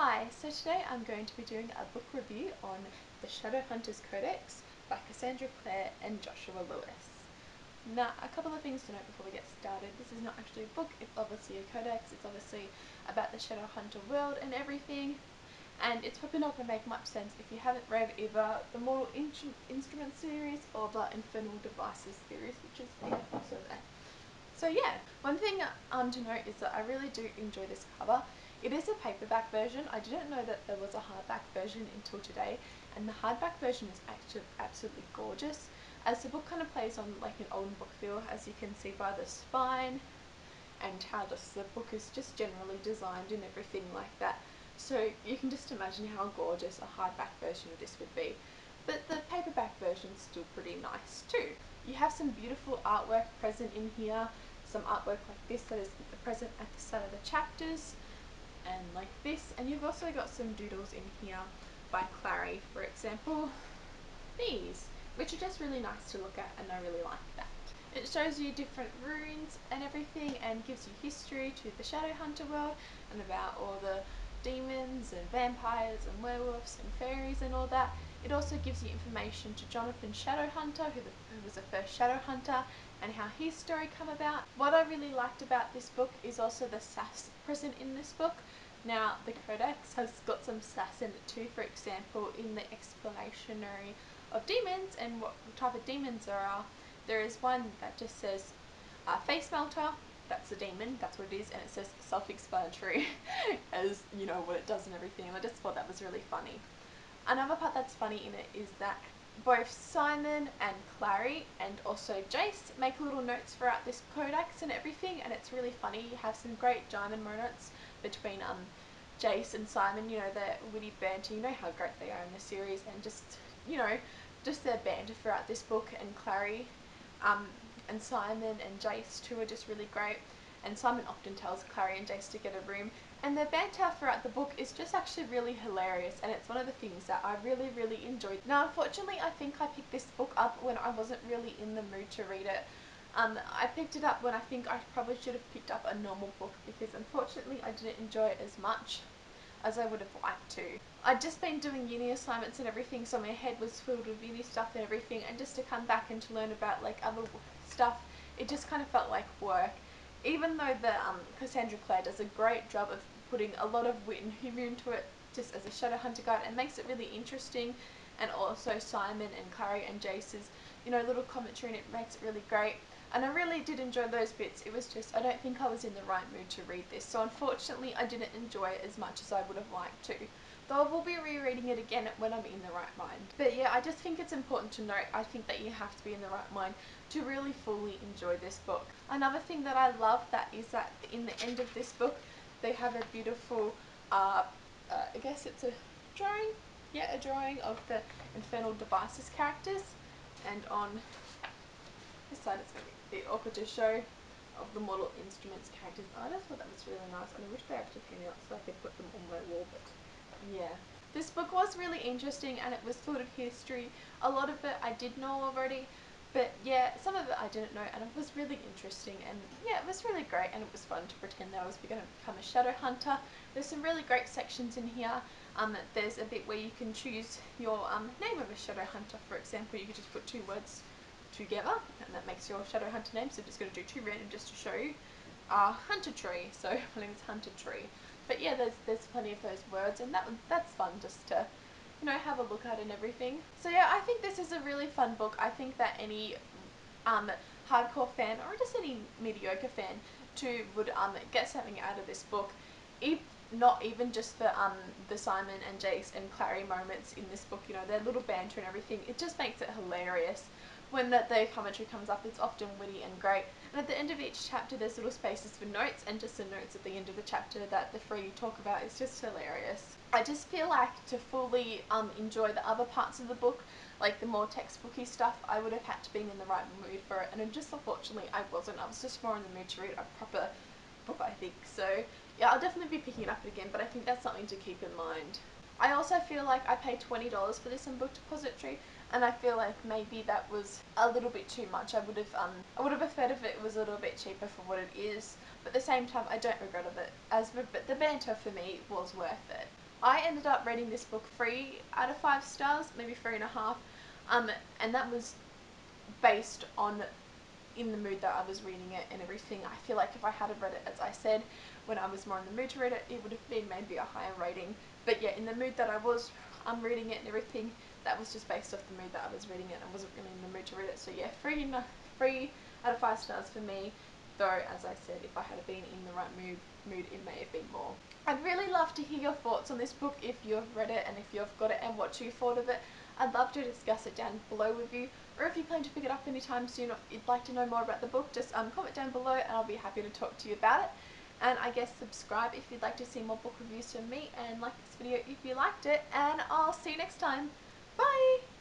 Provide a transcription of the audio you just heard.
Hi, so today I'm going to be doing a book review on the Shadowhunter's Codex by Cassandra Clare and Joshua Lewis. Now, a couple of things to note before we get started. This is not actually a book, it's obviously a codex, it's obviously about the Shadowhunter world and everything, and it's probably not going to make much sense if you haven't read either the Mortal Instruments series or the Infernal Devices series, which is also there. So yeah, one thing to note is that I really do enjoy this cover. It is a paperback version. I didn't know that there was a hardback version until today, and the hardback version is actually absolutely gorgeous, as the book kind of plays on like an old book feel, as you can see by the spine and how the book is just generally designed and everything like that. So you can just imagine how gorgeous a hardback version of this would be. But the paperback version is still pretty nice too. You have some beautiful artwork present in here, some artwork like this that is present at the start of the chapters, and like this, and you've also got some doodles in here by Clary, for example, these, which are just really nice to look at, and I really like that. It shows you different runes and everything, and gives you history to the Shadowhunter world, and about all the demons and vampires and werewolves and fairies and all that. It also gives you information to Jonathan Shadowhunter, who was the first Shadowhunter, and how his story come about. What I really liked about this book is also the sass present in this book. Now, the Codex has got some sass in it too, for example, in the explanatory of demons and what type of demons there are. There is one that just says face melter, that's a demon, that's what it is, and it says self-explanatory as you know what it does and everything, and I just thought that was really funny. Another part that's funny in it is that both Simon and Clary and also Jace make little notes throughout this codex and everything, and it's really funny. You have some great diamond moments between Jace and Simon, you know, their witty banter, you know how great they are in the series, and just, you know, just their banter throughout this book. And Clary and Simon and Jace too are just really great, and Simon often tells Clary and Jace to get a room, and their banter throughout the book is just actually really hilarious, and it's one of the things that I really enjoyed. Now, unfortunately, I think I picked this book up when I wasn't really in the mood to read it. I picked it up when I think I probably should have picked up a normal book, because unfortunately I didn't enjoy it as much as I would have liked to. I'd just been doing uni assignments and everything, so my head was filled with uni stuff and everything, and just to come back and to learn about like other stuff, it just kind of felt like work. Even though the Cassandra Clare does a great job of putting a lot of wit and humour into it, just as a Shadowhunter guide, and makes it really interesting, and also Simon and Clary and Jace's, you know, little commentary, and it makes it really great. And I really did enjoy those bits. It was just, I don't think I was in the right mood to read this, so unfortunately I didn't enjoy it as much as I would have liked to. Though I will be rereading it again when I'm in the right mind. But yeah, I just think it's important to note, I think that you have to be in the right mind to really fully enjoy this book. Another thing that I love that is that in the end of this book, they have a beautiful, I guess it's a drawing? Yeah, a drawing of the Infernal Devices characters, and on this side it's going to be a bit awkward to show, of the Mortal Instruments characters. I just thought that was really nice, and I wish they actually came out so I could put them on my wall, but yeah. This book was really interesting, and it was full of history. A lot of it I did know already, but yeah, some of it I didn't know, and it was really interesting, and yeah, it was really great, and it was fun to pretend that I was going to become a Shadowhunter. There's some really great sections in here. There's a bit where you can choose your name of a Shadowhunter. For example, you could just put two words together, and that makes your Shadowhunter name, so I'm just going to do two random just to show you. Hunter Tree, so my name is Hunter Tree. But yeah, there's plenty of those words, and that's fun just to, you know, have a look at and everything. So yeah, I think this is a really fun book. I think that any hardcore fan, or just any mediocre fan too, would get something out of this book. Not even just the Simon and Jace and Clary moments in this book, you know, their little banter and everything, it just makes it hilarious. When the commentary comes up, it's often witty and great. And at the end of each chapter, there's little spaces for notes, and just the notes at the end of the chapter that the three talk about is just hilarious. I just feel like to fully enjoy the other parts of the book, like the more textbooky stuff, I would have had to be in the right mood for it, and just unfortunately I wasn't. I was just more in the mood to read a proper book, I think. So yeah, I'll definitely be picking it up again, but I think that's something to keep in mind. I also feel like I paid $20 for this in Book Depository, and I feel like maybe that was a little bit too much. I would have preferred if it was a little bit cheaper for what it is, but at the same time I don't regret it, but the banter for me was worth it. I ended up rating this book 3 out of 5 stars, maybe 3.5, and that was based on in the mood that I was reading it and everything. I feel like if I had read it, as I said, when I was more in the mood to read it, it would have been maybe a higher rating. But yeah, in the mood that I was reading it and everything, that was just based off the mood that I was reading it. I wasn't really in the mood to read it. So yeah, 3 out of 5 stars for me. Though, as I said, if I had been in the right mood, it may have been more. I'd really love to hear your thoughts on this book if you've read it and if you've got it and what you thought of it. I'd love to discuss it down below with you, or if you plan to pick it up anytime soon or you'd like to know more about the book, just comment down below and I'll be happy to talk to you about it. And I guess subscribe if you'd like to see more book reviews from me, and like this video if you liked it, and I'll see you next time. Bye!